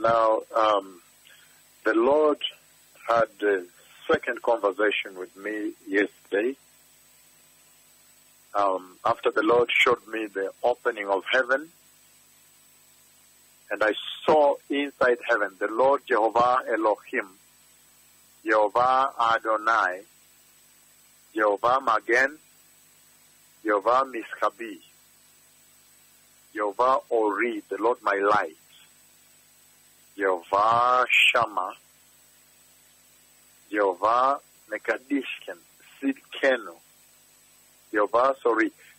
Now, the Lord had a second conversation with me yesterday. After the Lord showed me the opening of heaven, and I saw inside heaven the Lord Jehovah Elohim, Jehovah Adonai, Jehovah Magen, Jehovah Miskabi, Jehovah Ori, the Lord my light, Jehovah Shammah, Jehovah Mekadishken, Sidkenu, Jehovah,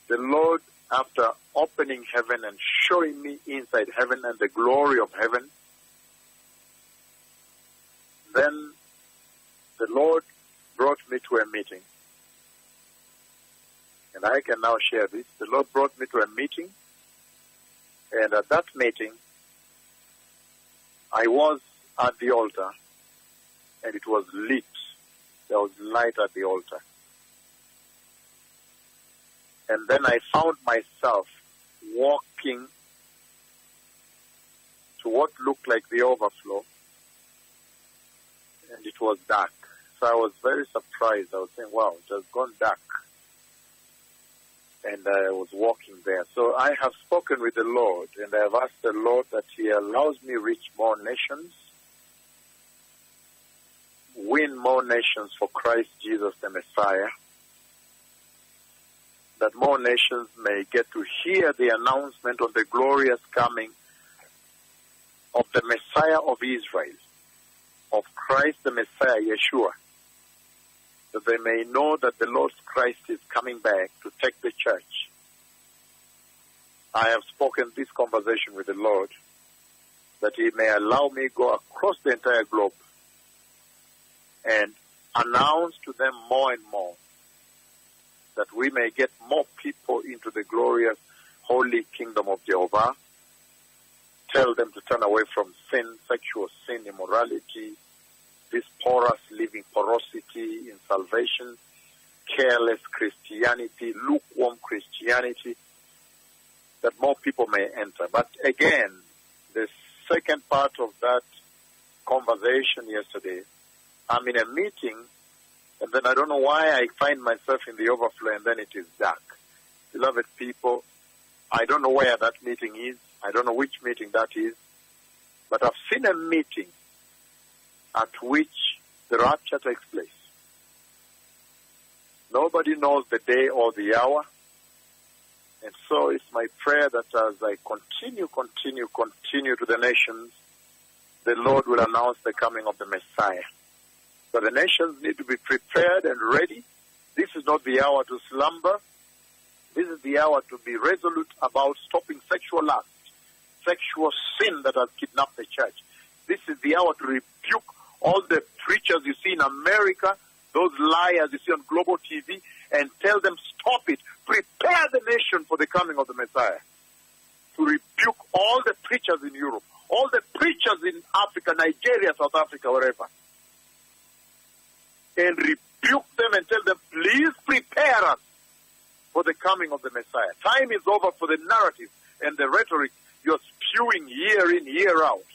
the Lord, after opening heaven and showing me inside heaven and the glory of heaven, then the Lord brought me to a meeting. And I can now share this. The Lord brought me to a meeting, and at that meeting, I was at the altar, and it was lit. There was light at the altar. And then I found myself walking to what looked like the overflow, and it was dark. So I was very surprised. I was saying, wow, it has gone dark. And I was walking there. So I have spoken with the Lord, and I have asked the Lord that He allows me reach more nations, win more nations for Christ Jesus the Messiah, that more nations may get to hear the announcement of the glorious coming of the Messiah of Israel, of Christ the Messiah, Yeshua, that they may know that the Lord Christ is coming back to take the church. I have spoken this conversation with the Lord, that He may allow me go across the entire globe and announce to them more and more, that we may get more people into the glorious holy kingdom of Jehovah. Tell them to turn away from sin, sexual sin, immorality, this porous living, porosity in salvation, careless Christianity, lukewarm Christianity, that more people may enter. But again, the second part of that conversation yesterday, I'm in a meeting, and then I don't know why I find myself in the overflow, and then it is dark. Beloved people, I don't know where that meeting is. I don't know which meeting that is. But I've seen a meeting at which the rapture takes place. Nobody knows the day or the hour. And so it's my prayer that as I continue to the nations, the Lord will announce the coming of the Messiah. So the nations need to be prepared and ready. This is not the hour to slumber. This is the hour to be resolute about stopping sexual lust, sexual sin that has kidnapped the church. This is the hour to rebuke all the preachers you see in America, those liars you see on global TV, and tell them, stop it. Prepare the nation for the coming of the Messiah. To rebuke all the preachers in Europe, all the preachers in Africa, Nigeria, South Africa, wherever. And rebuke them and tell them, please prepare us for the coming of the Messiah. Time is over for the narrative and the rhetoric you're spewing year in, year out.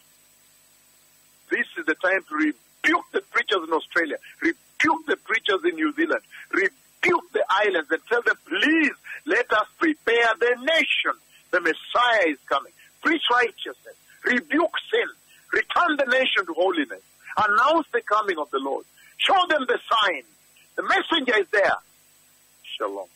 This is the time to rebuke the preachers in Australia, rebuke the preachers in New Zealand, rebuke the islands and tell them, please, let us prepare the nation. The Messiah is coming. Preach righteousness, rebuke sin, return the nation to holiness, announce the coming of the Lord. Show them the sign. The messenger is there. Shalom.